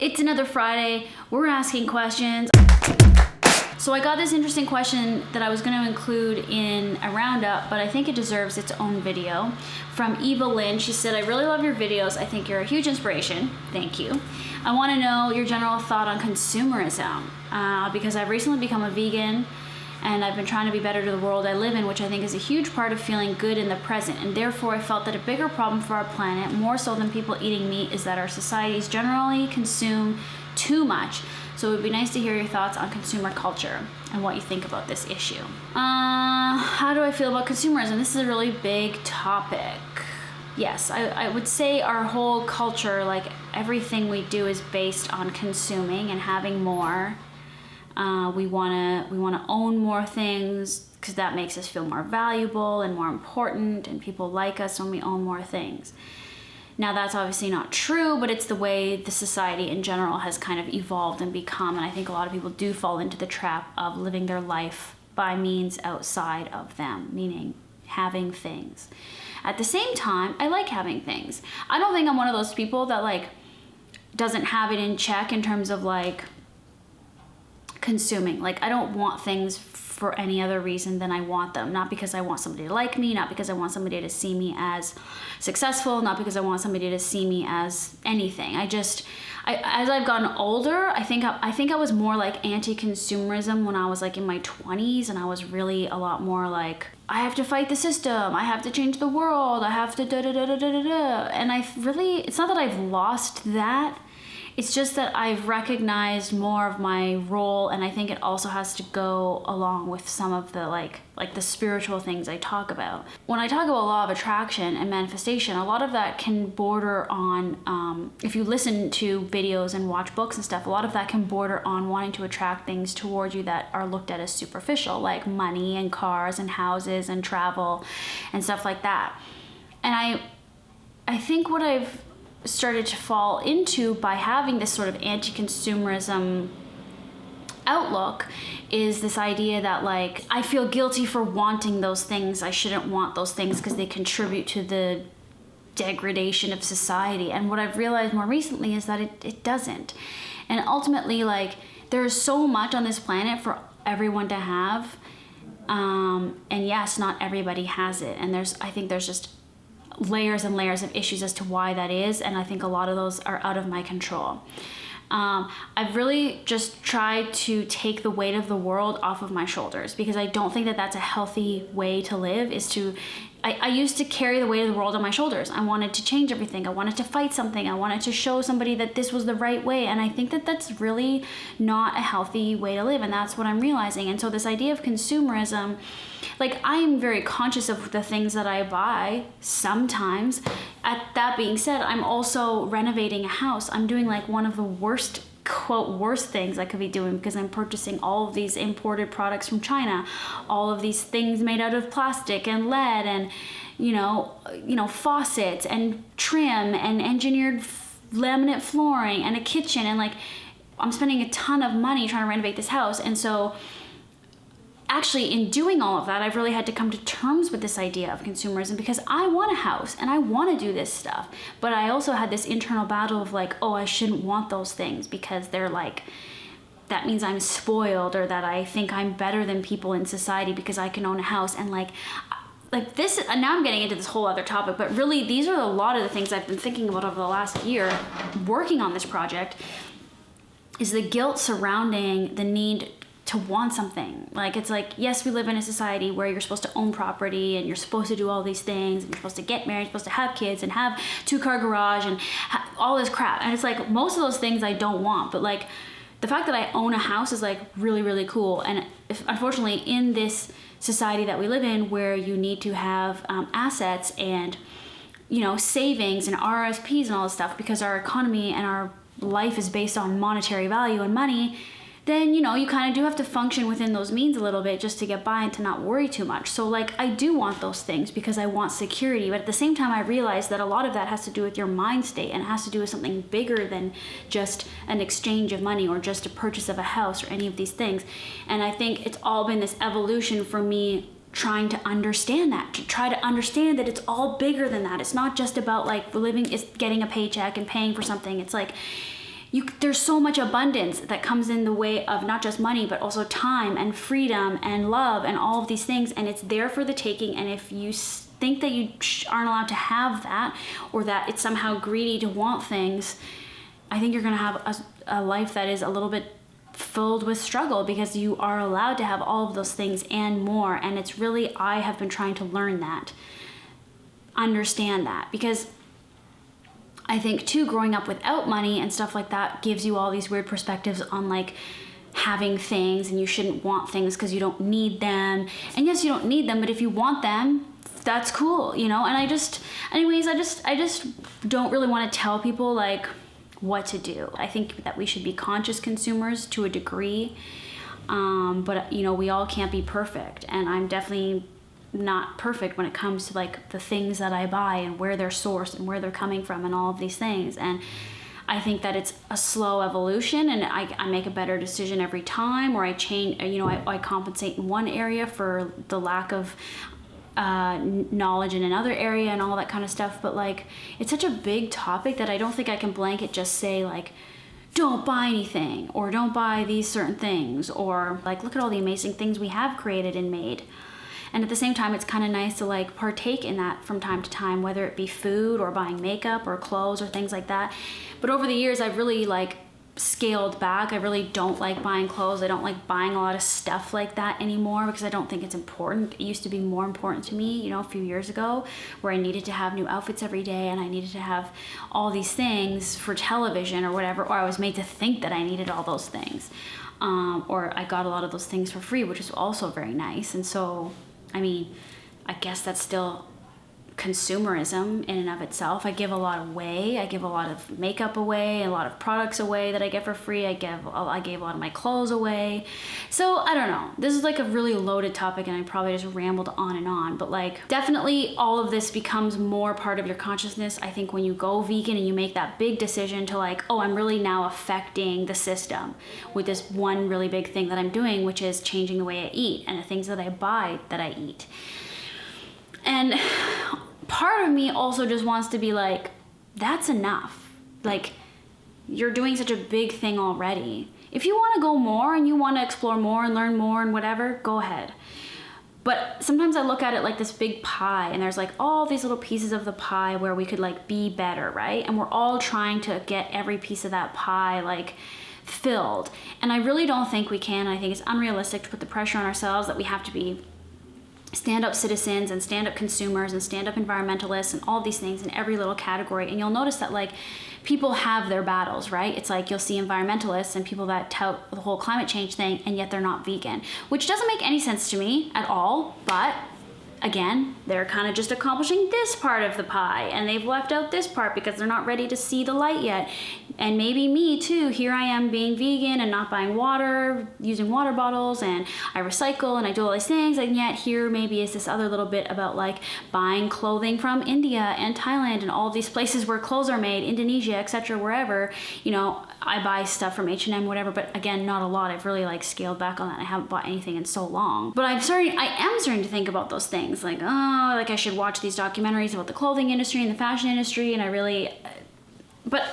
It's another Friday. We're asking questions. So I got this interesting question that I was going to include in a roundup, but I think it deserves its own video, from Eva Lynn. She said, I really love your videos. I think you're a huge inspiration. Thank you. I want to know your general thought on consumerism, because I've recently become a vegan and I've been trying to be better to the world I live in, which I think is a huge part of feeling good in the present. And therefore, I felt that a bigger problem for our planet, more so than people eating meat, is that our societies generally consume too much. So it would be nice to hear your thoughts on consumer culture and what you think about this issue. How do I feel about consumerism? This is a really big topic. Yes, I would say our whole culture, like everything we do, is based on consuming and having more. We wanna own more things because that makes us feel more valuable and more important, and people like us when we own more things. Now, that's obviously not true, but it's the way the society in general has kind of evolved and become, and I think a lot of people do fall into the trap of living their life by means outside of them, meaning having things. At the same time, I like having things. I don't think I'm one of those people that like doesn't have it in check in terms of like consuming. Like, I don't want things for any other reason than I want them. Not because I want somebody to like me, not because I want somebody to see me as successful, not because I want somebody to see me as anything. As I've gotten older, I think I was more like anti-consumerism when I was like in my 20s, and I was really a lot more like, I have to fight the system, I have to change the world, I have to da-da-da-da-da-da. And it's not that I've lost that. It's just that I've recognized more of my role, and I think it also has to go along with some of the like the spiritual things I talk about. When I talk about law of attraction and manifestation, a lot of that can border on, if you listen to videos and watch books and stuff, a lot of that can border on wanting to attract things towards you that are looked at as superficial, like money and cars and houses and travel and stuff like that. And I think what I've started to fall into by having this sort of anti-consumerism outlook is this idea that like I feel guilty for wanting those things. I shouldn't want those things because they contribute to the degradation of society. And what I've realized more recently is that it doesn't. And ultimately, like, there's so much on this planet for everyone to have. And yes, not everybody has it. And I think there's just layers and layers of issues as to why that is, and I think a lot of those are out of my control. I've really just tried to take the weight of the world off of my shoulders, because I don't think that that's a healthy way to live. I used to carry the weight of the world on my shoulders. I wanted to change everything. I wanted to fight something. I wanted to show somebody that this was the right way. And I think that that's really not a healthy way to live. And that's what I'm realizing. And so this idea of consumerism, like, I am very conscious of the things that I buy sometimes. That being said, I'm also renovating a house. I'm doing like one of the worst, quote, worst things I could be doing, because I'm purchasing all of these imported products from China, all of these things made out of plastic and lead, and you know faucets and trim and engineered laminate flooring and a kitchen, and like I'm spending a ton of money trying to renovate this house. And so actually, in doing all of that, I've really had to come to terms with this idea of consumerism, because I want a house and I want to do this stuff. But I also had this internal battle of like, oh, I shouldn't want those things because they're like, that means I'm spoiled, or that I think I'm better than people in society because I can own a house. And like this, and now I'm getting into this whole other topic, but really these are a lot of the things I've been thinking about over the last year working on this project, is the guilt surrounding the need to want something. Like, it's like, yes, we live in a society where you're supposed to own property and you're supposed to do all these things, and you're supposed to get married, you're supposed to have kids and have 2-car garage and all this crap. And it's like, most of those things I don't want, but like the fact that I own a house is like really, really cool. And unfortunately, in this society that we live in, where you need to have assets and, savings and RSPs and all this stuff, because our economy and our life is based on monetary value and money, then, you kind of do have to function within those means a little bit just to get by and to not worry too much. So like, I do want those things because I want security, but at the same time, I realize that a lot of that has to do with your mind state, and has to do with something bigger than just an exchange of money or just a purchase of a house or any of these things. And I think it's all been this evolution for me trying to understand that, to try to understand that it's all bigger than that. It's not just about like living, it's getting a paycheck and paying for something. It's like, there's so much abundance that comes in the way of not just money, but also time and freedom and love and all of these things. And it's there for the taking. And if you think that you aren't allowed to have that, or that it's somehow greedy to want things, I think you're going to have a life that is a little bit filled with struggle, because you are allowed to have all of those things and more. And it's really, I have been trying to learn that, understand that, because I think too, growing up without money and stuff like that gives you all these weird perspectives on like having things, and you shouldn't want things because you don't need them. And yes, you don't need them, but if you want them, that's cool, you know? And I just don't really want to tell people like what to do. I think that we should be conscious consumers to a degree, but you know, we all can't be perfect, and I'm definitely not perfect when it comes to like the things that I buy and where they're sourced and where they're coming from and all of these things. And I think that it's a slow evolution, and I make a better decision every time, or I change, you know, I compensate in one area for the lack of knowledge in another area and all that kind of stuff. But like, it's such a big topic that I don't think I can blanket just say like, don't buy anything, or don't buy these certain things, or like, look at all the amazing things we have created and made. And at the same time, it's kind of nice to like partake in that from time to time, whether it be food or buying makeup or clothes or things like that. But over the years, I've really like scaled back. I really don't like buying clothes. I don't like buying a lot of stuff like that anymore, because I don't think it's important. It used to be more important to me, you know, a few years ago, where I needed to have new outfits every day, and I needed to have all these things for television or whatever, or I was made to think that I needed all those things. Or I got a lot of those things for free, which is also very nice. And so, I mean, I guess that's still consumerism in and of itself. I give a lot away. I give a lot of makeup away, a lot of products away that I get for free. I gave a lot of my clothes away. So I don't know. This is like a really loaded topic, and I probably just rambled on. But like, definitely all of this becomes more part of your consciousness, I think, when you go vegan and you make that big decision to like, oh, I'm really now affecting the system with this one really big thing that I'm doing, which is changing the way I eat and the things that I buy that I eat. And part of me also just wants to be like, that's enough. Like, you're doing such a big thing already. If you want to go more and you want to explore more and learn more and whatever, go ahead. But sometimes I look at it like this big pie, and there's like all these little pieces of the pie where we could like be better, right? And we're all trying to get every piece of that pie like filled. And I really don't think we can. I think it's unrealistic to put the pressure on ourselves that we have to be stand-up citizens and stand-up consumers and stand-up environmentalists and all these things in every little category. And you'll notice that like people have their battles, right? It's like you'll see environmentalists and people that tout the whole climate change thing, and yet they're not vegan, which doesn't make any sense to me at all. But again, they're kind of just accomplishing this part of the pie, and they've left out this part because they're not ready to see the light yet. And maybe me too. Here I am being vegan and not buying water, using water bottles, and I recycle and I do all these things, and yet here maybe is this other little bit about like buying clothing from India and Thailand and all these places where clothes are made, Indonesia, etc., wherever. You know, I buy stuff from H&M, whatever, but again, not a lot. I've really like scaled back on that. I haven't bought anything in so long. But I am starting to think about those things. Like, oh, like I should watch these documentaries about the clothing industry and the fashion industry, and but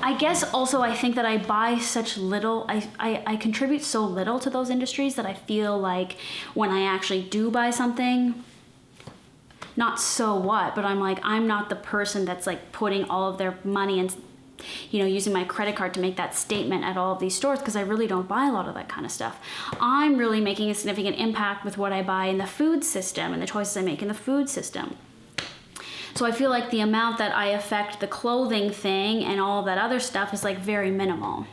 I guess also I think that I buy such little, I contribute so little to those industries that I feel like when I actually do buy something, not so what, but I'm like, I'm not the person that's like putting all of their money and, you know, using my credit card to make that statement at all of these stores, because I really don't buy a lot of that kind of stuff. I'm really making a significant impact with what I buy in the food system and the choices I make in the food system. So I feel like the amount that I affect the clothing thing and all of that other stuff is like very minimal.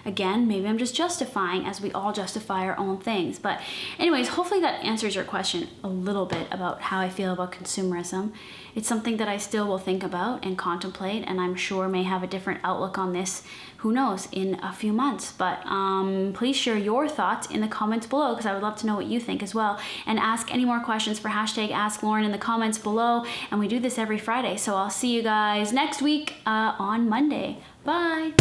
Again, maybe I'm just justifying, as we all justify our own things. But anyways, hopefully that answers your question a little bit about how I feel about consumerism. It's something that I still will think about and contemplate, and I'm sure may have a different outlook on this, who knows, in a few months. But please share your thoughts in the comments below, because I would love to know what you think as well. And ask any more questions for #AskLauren in the comments below. And we do this every Friday. So I'll see you guys next week on Monday. Bye.